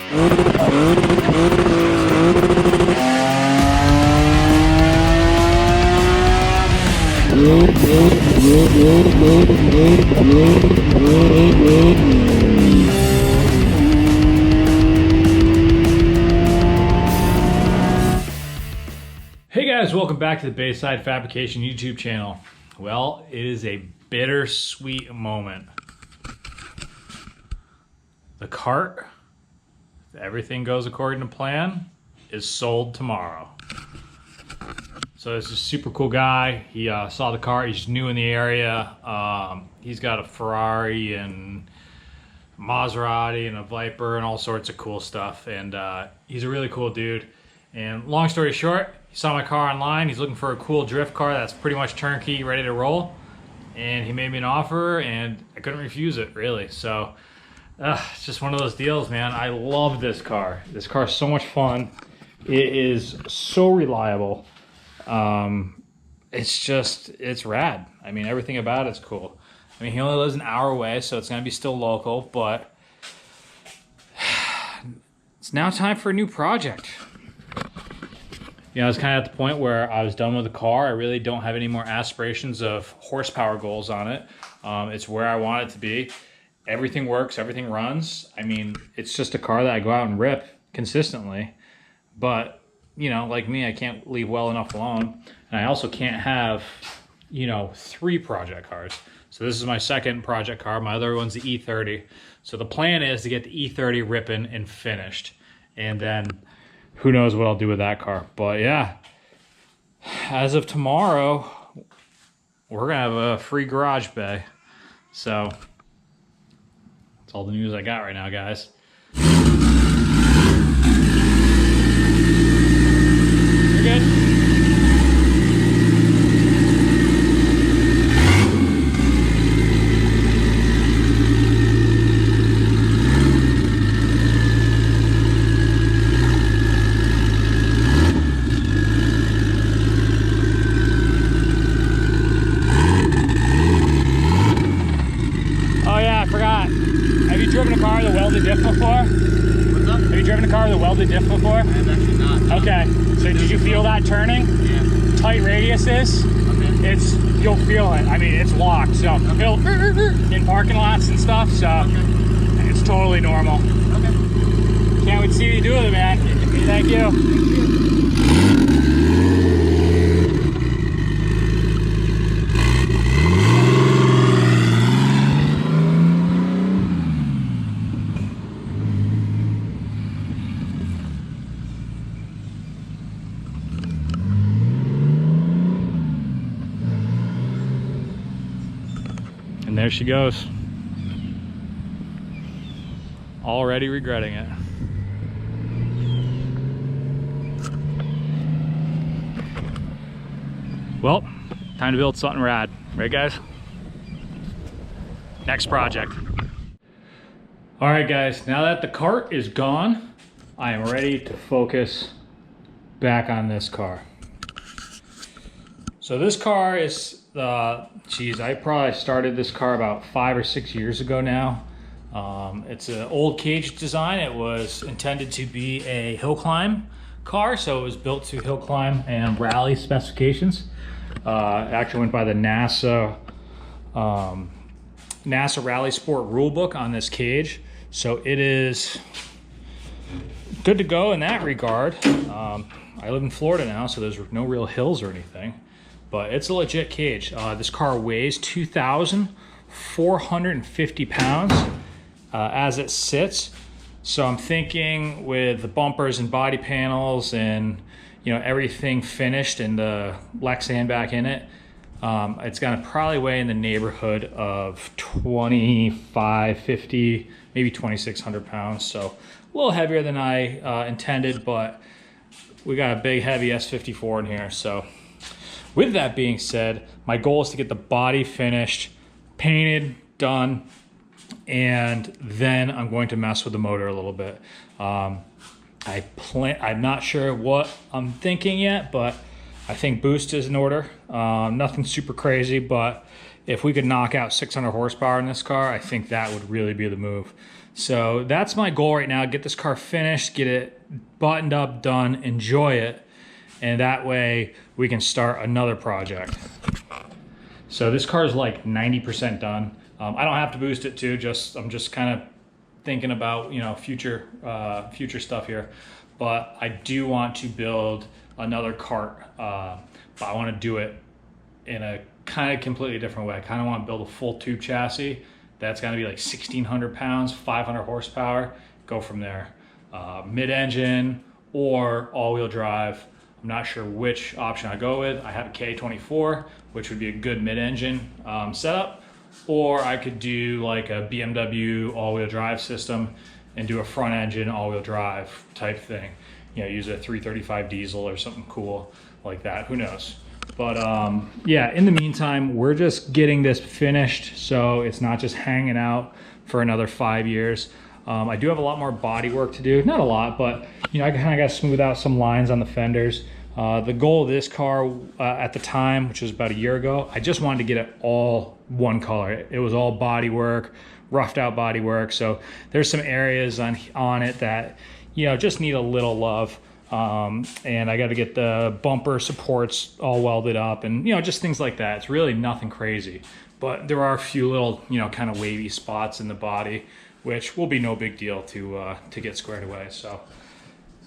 Hey guys, welcome back to the Bayside Fabrication YouTube channel. Well, it is a bittersweet moment. The cart, if everything goes according to plan, is sold tomorrow. So this is a super cool guy. He saw the cart, he's new in the area. He's got a Ferrari and Maserati and a Viper and all sorts of cool stuff. And he's a really cool dude. And long story short, he saw my car online. He's looking for a cool drift car that's pretty much turnkey, ready to roll. And he made me an offer and I couldn't refuse it, really. So it's just one of those deals, man. I love this car. This car is so much fun. It is so reliable. It's rad. I mean, everything about it's cool. I mean, he only lives an hour away, so it's gonna be still local, but it's now time for a new project. You know, I was kind of at the point where I was done with the car. I really don't have any more aspirations of horsepower goals on it. It's where I want it to be. Everything works, everything runs. I mean, it's just a car that I go out and rip consistently. But, you know, like me, I can't leave well enough alone. And I also can't have, you know, 3 project cars. So this is my second project car. My other one's the E30. So the plan is to get the E30 ripping and finished. And then who knows what I'll do with that car. But yeah, as of tomorrow, we're gonna have a free garage bay. So that's all the news I got right now, guys. You're good. Have you driven a car with a welded diff before? What's up? Have you driven a car with a welded diff before? I have actually not. Okay, so did you feel that turning? Yeah. Tight radius is? Okay. You'll feel it. I mean, it's locked, so it'll in parking lots and stuff, so it's totally normal. Okay. Can't wait to see what you do with it, man. Thank you. And there she goes. Already regretting it. Well, time to build something rad. Right, guys? Next project. All right, guys, now that the cart is gone, I am ready to focus back on this car. So this car is, geez, I probably started this car about 5 or 6 years ago now. It's an old cage design. It was intended to be a hill climb car, so it was built to hill climb and rally specifications. It actually went by the NASA Rally Sport rulebook on this cage, so it is good to go in that regard. I live in Florida now, so there's no real hills or anything. But it's a legit cage. This car weighs 2,450 pounds as it sits. So I'm thinking with the bumpers and body panels and, you know, everything finished and the Lexan back in it, it's gonna probably weigh in the neighborhood of 2,550, maybe 2,600 pounds. So a little heavier than I intended, but we got a big heavy S54 in here. So with that being said, my goal is to get the body finished, painted, done, and then I'm going to mess with the motor a little bit. I'm not sure what I'm thinking yet, but I think boost is in order. Nothing super crazy, but if we could knock out 600 horsepower in this car, I think that would really be the move. So that's my goal right now. Get this car finished, get it buttoned up, done, enjoy it. And that way we can start another project. So this car is like 90% done. I don't have to boost it too. I'm just kind of thinking about, you know, future stuff here. But I do want to build another kart, but I want to do it in a kind of completely different way. I kind of want to build a full tube chassis that's going to be like 1,600 pounds, 500 horsepower. Go from there. Mid-engine or all-wheel drive. I'm not sure which option I go with. I have a K24, which would be a good mid-engine setup, or I could do like a BMW all-wheel drive system and do a front-engine all-wheel drive type thing. You know, use a 335 diesel or something cool like that. Who knows? But yeah, in the meantime, we're just getting this finished so it's not just hanging out for another 5 years. I do have a lot more body work to do. Not a lot, but you know, I kind of got to smooth out some lines on the fenders. The goal of this car at the time, which was about a year ago, I just wanted to get it all one color. It was all body work, roughed out body work. So there's some areas on it that, you know, just need a little love. And I got to get the bumper supports all welded up and, you know, just things like that. It's really nothing crazy, but there are a few little, you know, kind of wavy spots in the body, which will be no big deal to get squared away. So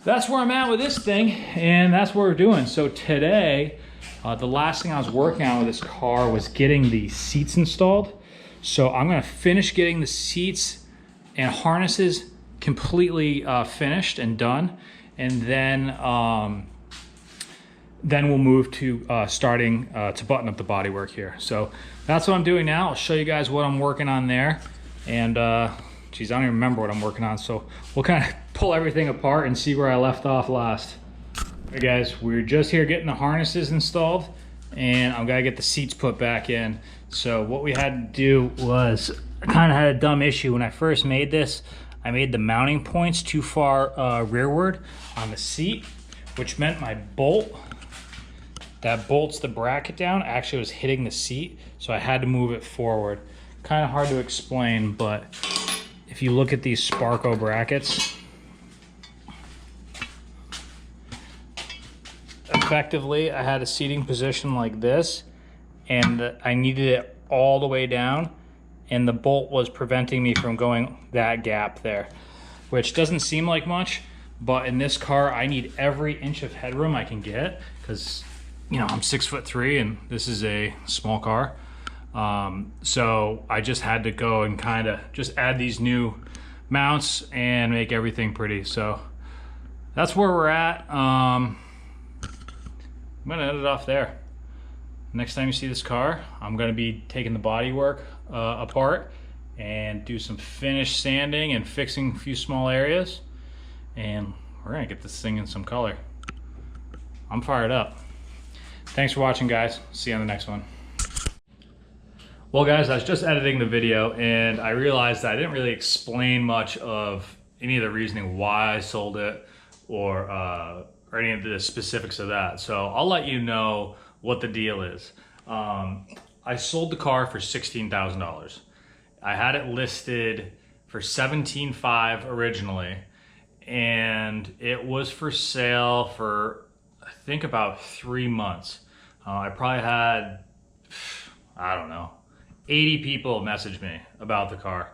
that's where I'm at with this thing, and that's what we're doing. So today, the last thing I was working on with this car was getting the seats installed. So I'm gonna finish getting the seats and harnesses completely finished and done. And then we'll move to starting to button up the bodywork here. So that's what I'm doing now. I'll show you guys what I'm working on there. And geez, I don't even remember what I'm working on. So we'll kind of pull everything apart and see where I left off last. Hey guys, we're just here getting the harnesses installed, and I'm gonna get the seats put back in. So what we had to do was, I kind of had a dumb issue when I first made this. I made the mounting points too far rearward on the seat, which meant my bolt that bolts the bracket down actually was hitting the seat, so I had to move it forward. Kind of hard to explain, but if you look at these Sparco brackets, effectively I had a seating position like this, and I needed it all the way down, and the bolt was preventing me from going that gap there, which doesn't seem like much, but in this car I need every inch of headroom I can get, because, you know, I'm 6'3" and this is a small car. So I just had to go and kind of just add these new mounts and make everything pretty. So that's where we're at. I'm gonna end it off there. Next time you see this car, I'm gonna be taking the bodywork apart and do some finish sanding and fixing a few small areas, and we're gonna get this thing in some color. I'm fired up. Thanks for watching, guys. See you on the next one. Well guys, I was just editing the video and I realized that I didn't really explain much of any of the reasoning why I sold it or any of the specifics of that. So I'll let you know what the deal is. I sold the car for $16,000. I had it listed for $17,500 originally, and it was for sale for, I think, about 3 months. I probably had, I don't know, 80 people message me about the car.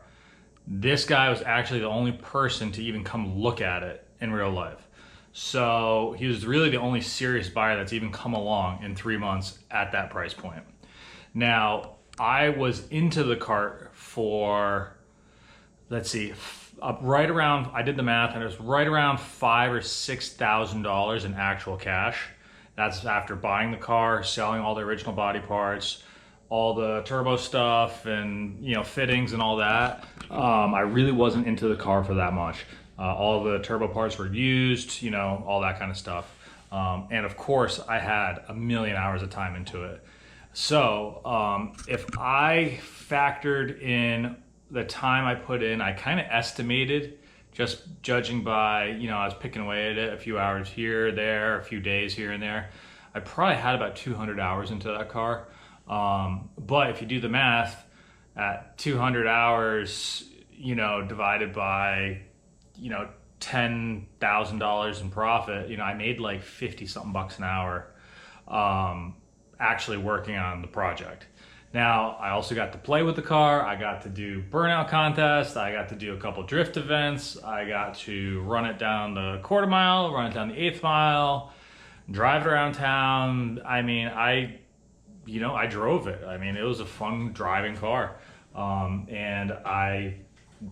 This guy was actually the only person to even come look at it in real life. So he was really the only serious buyer that's even come along in 3 months at that price point. Now, I was into the cart for, let's see, right around, I did the math, and it was right around $5,000 or $6,000 in actual cash. That's after buying the car, selling all the original body parts, all the turbo stuff, and, you know, fittings and all that. I really wasn't into the car for that much. All the turbo parts were used, you know, all that kind of stuff. And of course, I had a million hours of time into it. So if I factored in the time I put in, I kind of estimated, just judging by, you know, I was picking away at it a few hours here, there, a few days here and there. I probably had about 200 hours into that car. But if you do the math, at 200 hours, you know, divided by, you know, $10,000 in profit, you know, I made like 50 something bucks an hour actually working on the project. Now, I also got to play with the car. I got to do burnout contests. I got to do a couple drift events. I got to run it down the quarter mile, run it down the eighth mile, drive it around town. I mean, I drove it. I mean, it was a fun driving car. And I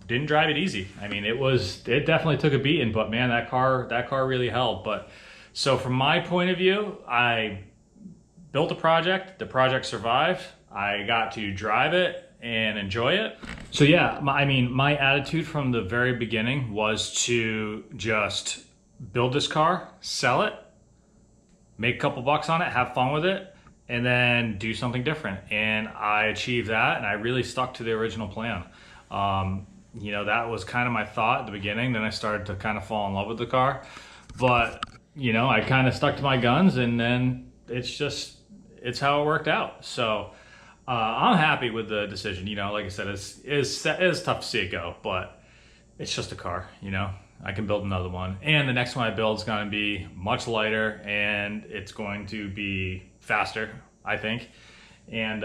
didn't drive it easy. I mean, it definitely took a beating, but man, that car really held. But so from my point of view, I built a project, the project survived. I got to drive it and enjoy it. So yeah, my attitude from the very beginning was to just build this car, sell it, make a couple bucks on it, have fun with it, and then do something different. And I achieved that, and I really stuck to the original plan. You know, that was kind of my thought at the beginning. Then I started to kind of fall in love with the car. But, you know, I kind of stuck to my guns, and then it's how it worked out. So I'm happy with the decision. You know, like I said, it's tough to see it go, but it's just a car, you know. I can build another one. And the next one I build is going to be much lighter, and it's going to be faster, I think. And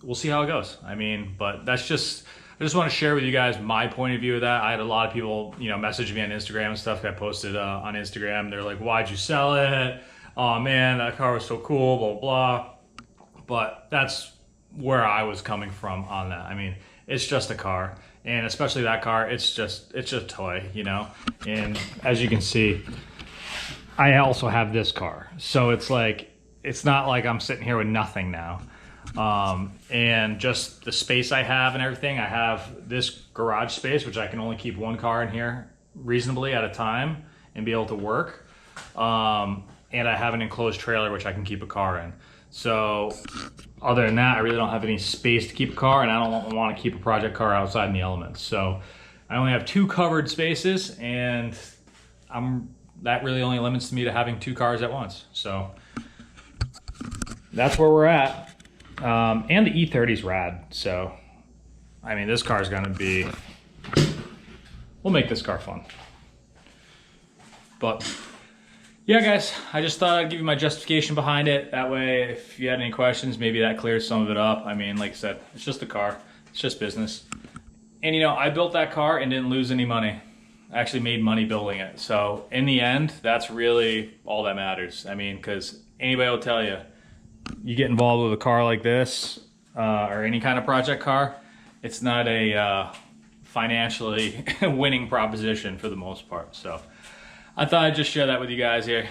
we'll see how it goes. I mean, but I just want to share with you guys my point of view of that. I had a lot of people, you know, message me on Instagram and stuff. I posted on Instagram. They're like, why'd you sell it? Oh man, that car was so cool, blah, blah. But that's where I was coming from on that. I mean, it's just a car, and especially that car, it's just a toy, you know? And as you can see, I also have this car. So it's like, it's not like I'm sitting here with nothing now. And just the space I have and everything, I have this garage space, which I can only keep one car in here reasonably at a time and be able to work. And I have an enclosed trailer, which I can keep a car in. So other than that, I really don't have any space to keep a car, and I don't want to keep a project car outside in the elements. So I only have 2 covered spaces, and that really only limits me to having 2 cars at once. So that's where we're at. And the E30's rad. So, I mean, this car is going to be, we'll make this car fun. But yeah, guys, I just thought I'd give you my justification behind it. That way, if you had any questions, maybe that clears some of it up. I mean, like I said, it's just a car. It's just business. And, you know, I built that car and didn't lose any money. I actually made money building it. So, in the end, that's really all that matters. I mean, because anybody will tell you, you get involved with a car like this, or any kind of project car, it's not a financially winning proposition for the most part. So I thought I'd just share that with you guys here.